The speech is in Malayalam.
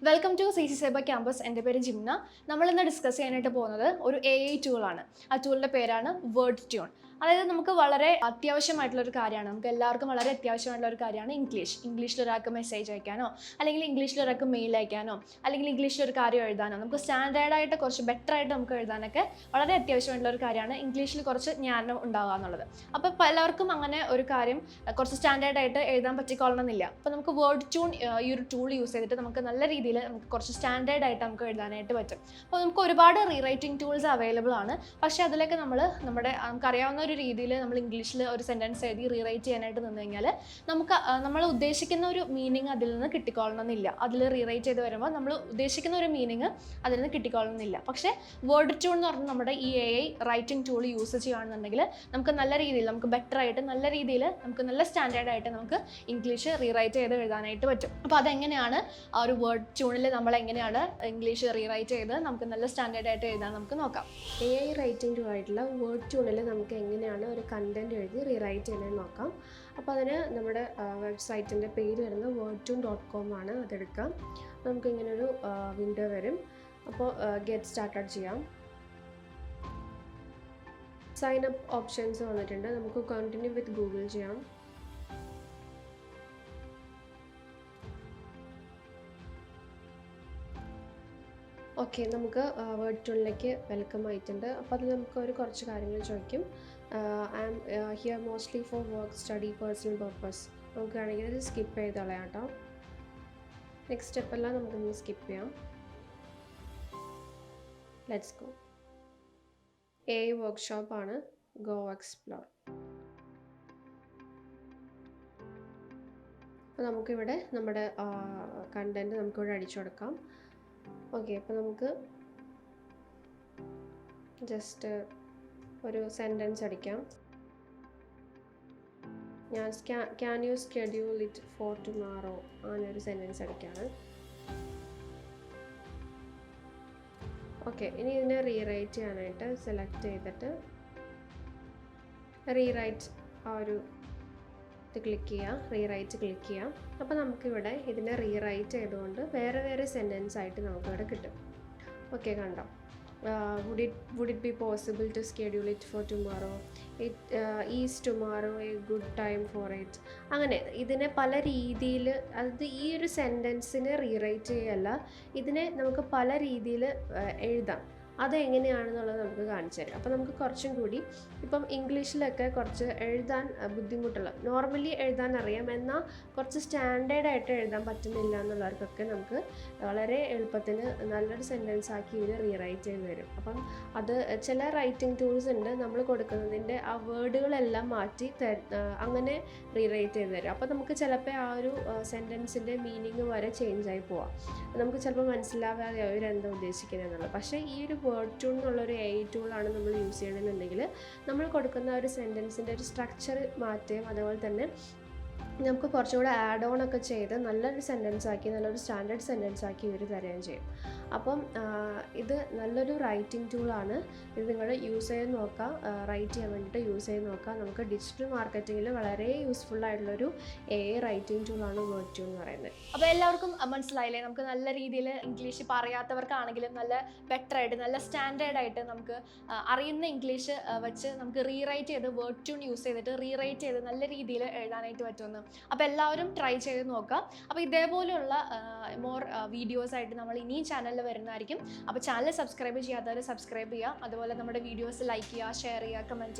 വെൽക്കം ടു സി സി സൈബ ക്യാമ്പസ്. എൻ്റെ പേര് ജിംന. നമ്മളിന്ന് ഡിസ്കസ് ചെയ്യാനായിട്ട് പോകുന്നത് ഒരു AI ടൂളാണ്. ആ ടൂളിൻ്റെ പേരാണ് വേർഡ് ട്യൂൺ. അതായത് നമുക്ക് വളരെ അത്യാവശ്യമായിട്ടുള്ളൊരു കാര്യമാണ്, നമുക്ക് എല്ലാവർക്കും വളരെ അത്യാവശ്യമായിട്ടുള്ള ഒരു കാര്യമാണ് ഇംഗ്ലീഷിൽ ഒരാൾക്ക് മെസ്സേജ് അയക്കാനോ, അല്ലെങ്കിൽ ഇംഗ്ലീഷിൽ ഒരാൾക്ക് മെയിൽ അയക്കാനോ, അല്ലെങ്കിൽ ഇംഗ്ലീഷിൽ ഒരു കാര്യം എഴുതാനോ, നമുക്ക് സ്റ്റാൻഡേർഡായിട്ട് കുറച്ച് ബെറ്റർ ആയിട്ട് നമുക്ക് എഴുതാനൊക്കെ വളരെ അത്യാവശ്യമായിട്ടുള്ള ഒരു കാര്യമാണ് ഇംഗ്ലീഷിൽ കുറച്ച് ജ്ഞാനം ഉണ്ടാവുക എന്നുള്ളത്. അപ്പോൾ പലർക്കും അങ്ങനെ ഒരു കാര്യം കുറച്ച് സ്റ്റാൻഡേർഡായിട്ട് എഴുതാൻ പറ്റിക്കൊള്ളണമെന്നില്ല. അപ്പോൾ നമുക്ക് വേർഡ് ട്യൂൺ ഈ ഒരു ടൂൾ യൂസ് ചെയ്തിട്ട് നമുക്ക് നല്ല രീതിയിൽ നമുക്ക് കുറച്ച് സ്റ്റാൻഡേർഡ് ആയിട്ട് നമുക്ക് എഴുതാനായിട്ട് പറ്റും. അപ്പോൾ നമുക്ക് ഒരുപാട് റീറൈറ്റിംഗ് ടൂൾസ് അവൈലബിൾ ആണ്. പക്ഷേ അതിലൊക്കെ നമുക്കറിയാവുന്ന ഒരു രീതിയിൽ നമ്മൾ ഇംഗ്ലീഷിൽ ഒരു സെൻറ്റൻസ് എഴുതി റീറൈറ്റ് ചെയ്യാനായിട്ട് നിന്ന് കഴിഞ്ഞാൽ നമ്മൾ ഉദ്ദേശിക്കുന്ന ഒരു മീനിങ് അതിൽ നിന്ന് കിട്ടിക്കൊള്ളണമെന്നില്ല. അതിൽ റീറൈറ്റ് ചെയ്ത് വരുമ്പോൾ നമ്മൾ ഉദ്ദേശിക്കുന്ന ഒരു മീനിങ് അതിൽ നിന്ന് കിട്ടിക്കൊള്ളണമെന്നില്ല. പക്ഷേ വേർഡ് ട്യൂൺ എന്ന് പറഞ്ഞാൽ നമ്മുടെ ഈ AI റൈറ്റിംഗ് ടൂൾ യൂസ് ചെയ്യുകയാണെന്നുണ്ടെങ്കിൽ നമുക്ക് നല്ല രീതിയിൽ, നമുക്ക് ബെറ്റർ ആയിട്ട് നല്ല രീതിയിൽ, നമുക്ക് നല്ല സ്റ്റാൻഡേർഡായിട്ട് നമുക്ക് ഇംഗ്ലീഷ് റീറൈറ്റ് ചെയ്ത് എഴുതാനായിട്ട് പറ്റും. അപ്പോൾ അതെങ്ങനെയാണ് ആ ഒരു വേർഡ് ട്യൂണിൽ നമ്മൾ എങ്ങനെയാണ് ഇംഗ്ലീഷ് റീറൈറ്റ് ചെയ്ത് നമുക്ക് നല്ല സ്റ്റാൻഡേർഡായിട്ട് എഴുതാൻ നമുക്ക് നോക്കാം. AI റൈറ്റിംഗ് ടൂൾ ആയിട്ടുള്ള വേർഡ് ട്യൂണിൽ നമുക്ക് എങ്ങനെയാണ് ഒരു കണ്ടൻറ്റ് എഴുതി റീറൈറ്റ് ചെയ്യുന്നത് നോക്കാം. അപ്പോൾ അതിന് നമ്മുടെ വെബ്സൈറ്റിൻ്റെ പേര് വരുന്നത് wordtune.com ആണ്. അതെടുക്കാം. നമുക്ക് ഇങ്ങനൊരു വിൻഡോ വരും. അപ്പോൾ ഗെറ്റ് സ്റ്റാർട്ടഡ് ചെയ്യാം. സൈൻ അപ്പ് ഓപ്ഷൻസ് വന്നിട്ടുണ്ട്. നമുക്ക് കണ്ടിന്യൂ വിത്ത് ഗൂഗിൾ ചെയ്യാം. ഓക്കെ, നമുക്ക് വേർഡ് ടൂളിലേക്ക് വെൽക്കം ആയിട്ടുണ്ട്. അപ്പോൾ അതിൽ നമുക്ക് കുറച്ച് കാര്യങ്ങൾ ചോദിക്കും. I am here mostly for work, study, personal purpose. നമുക്ക് വേണമെങ്കിൽ ഇത് സ്കിപ്പ് ചെയ്ത് കളയാം കേട്ടോ. നെക്സ്റ്റ് സ്റ്റെപ്പെല്ലാം നമുക്കൊന്ന് സ്കിപ്പ് ചെയ്യാം. Let's go. AI വർക്ക്ഷോപ്പാണ്. Go explore. അപ്പോൾ നമുക്കിവിടെ നമ്മുടെ കണ്ടൻറ്റ് നമുക്കിവിടെ അടിച്ചു കൊടുക്കാം. ഓക്കെ, അപ്പോൾ നമുക്ക് ജസ്റ്റ് ഒരു സെൻറ്റൻസ് അടിക്കാം. ഞാൻ can you schedule it for tomorrow അങ്ങനെ ഒരു സെൻറ്റൻസ് അടിക്കാണ്. ഓക്കെ, ഇനി ഇതിനെ റീറൈറ്റ് ചെയ്യാനായിട്ട് സെലക്ട് ചെയ്തിട്ട് റീറൈറ്റ് ആ ഒരു ഇത് ക്ലിക്ക് ചെയ്യാം, റീറൈറ്റ് ക്ലിക്ക് ചെയ്യാം. അപ്പോൾ നമുക്കിവിടെ ഇതിനെ റീറൈറ്റ് ചെയ്തുകൊണ്ട് വേറെ സെൻറ്റൻസ് ആയിട്ട് നമുക്കിവിടെ കിട്ടും. ഓക്കെ, കണ്ടോ? Would it be possible to schedule it for tomorrow, is tomorrow a good time for it. അങ്ങനെ ഇതിനെ പല രീതിയിൽ, അത് ഈ ഒരു സെൻറ്റൻസിനെ റീറൈറ്റ് ചെയ്യല്ല, ഇതിനെ നമുക്ക് പല രീതിയിൽ എഴുതാം. അതെങ്ങനെയാണെന്നുള്ളത് നമുക്ക് കാണിച്ചു തരാം. അപ്പോൾ നമുക്ക് കുറച്ചും കൂടി ഇപ്പം ഇംഗ്ലീഷിലൊക്കെ കുറച്ച് എഴുതാൻ ബുദ്ധിമുട്ടുള്ള, നോർമലി എഴുതാൻ അറിയാം, എന്നാൽ കുറച്ച് സ്റ്റാൻഡേർഡായിട്ട് എഴുതാൻ പറ്റുന്നില്ല എന്നുള്ളവർക്കൊക്കെ നമുക്ക് വളരെ എളുപ്പത്തിന് നല്ലൊരു സെൻറ്റൻസ് ആക്കി ഇത് റീറൈറ്റ് ചെയ്ത് തരും. അപ്പം അത് ചില റൈറ്റിംഗ് ടൂൾസ് ഉണ്ട്, നമ്മൾ കൊടുക്കുന്നതിൻ്റെ ആ വേർഡുകളെല്ലാം മാറ്റി അങ്ങനെ റീറൈറ്റ് ചെയ്ത് തരും. അപ്പോൾ നമുക്ക് ചിലപ്പോൾ ആ ഒരു സെൻറ്റൻസിൻ്റെ മീനിങ് വരെ ചേഞ്ചായി പോവാം. നമുക്ക് ചിലപ്പോൾ മനസ്സിലാവാതെ അവരെന്താ ഉദ്ദേശിക്കുന്നത് എന്നുള്ളത്. പക്ഷേ ഈ ഒരു വേർഡ് ട്യൂൺ എന്നുള്ളൊരു AI ടൂളാണ് നമ്മൾ യൂസ് ചെയ്യണമെന്നുണ്ടെങ്കിൽ നമ്മൾ കൊടുക്കുന്ന ഒരു സെൻറ്റൻസിൻ്റെ ഒരു സ്ട്രക്ചർ മാറ്റുകയും അതുപോലെ തന്നെ നമുക്ക് കുറച്ചുകൂടെ ആഡ് ഓൺ ഒക്കെ ചെയ്ത് നല്ലൊരു സെൻറ്റൻസ് ആക്കി, നല്ലൊരു സ്റ്റാൻഡേർഡ് സെൻറ്റൻസ് ആക്കി ഇവർ തരുകയും ചെയ്യും. അപ്പം ഇത് നല്ലൊരു റൈറ്റിംഗ് ടൂളാണ്. ഇത് നിങ്ങൾ യൂസ് ചെയ്ത് നോക്കുക, റൈറ്റ് ചെയ്യാൻ വേണ്ടിയിട്ട് യൂസ് ചെയ്ത് നോക്കുക. നമുക്ക് ഡിജിറ്റൽ മാർക്കറ്റിങ്ങിൽ വളരെ യൂസ്ഫുൾ ആയിട്ടുള്ളൊരു AI റൈറ്റിംഗ് ടൂളാണ് വേർഡ് ട്യൂൺ എന്ന് പറയുന്നത്. അപ്പോൾ എല്ലാവർക്കും മനസ്സിലായില്ലേ? നമുക്ക് നല്ല രീതിയിൽ ഇംഗ്ലീഷ് പറയാത്തവർക്കാണെങ്കിലും നല്ല ബെറ്റർ ആയിട്ട്, നല്ല സ്റ്റാൻഡേർഡായിട്ട് നമുക്ക് അറിയുന്ന ഇംഗ്ലീഷ് വെച്ച് നമുക്ക് റീറൈറ്റ് ചെയ്ത് വേർഡ് ട്യൂൺ യൂസ് ചെയ്തിട്ട് റീറൈറ്റ് ചെയ്ത് നല്ല രീതിയിൽ എഴുതാനായിട്ട് പറ്റുമെന്ന്. അപ്പോൾ എല്ലാവരും ട്രൈ ചെയ്ത് നോക്കുക. അപ്പോൾ ഇതേപോലെയുള്ള മോർ വീഡിയോസ് ആയിട്ട് നമ്മൾ ഇനിയും ചാനലിൽ വരുന്നതായിരിക്കും. അപ്പോൾ ചാനൽ സബ്സ്ക്രൈബ് ചെയ്യാത്തവർ സബ്സ്ക്രൈബ് ചെയ്യുക. അതുപോലെ നമ്മുടെ വീഡിയോസ് ലൈക്ക് ചെയ്യുക, ഷെയർ ചെയ്യുക, കമൻറ്റ് ചെയ്യുക.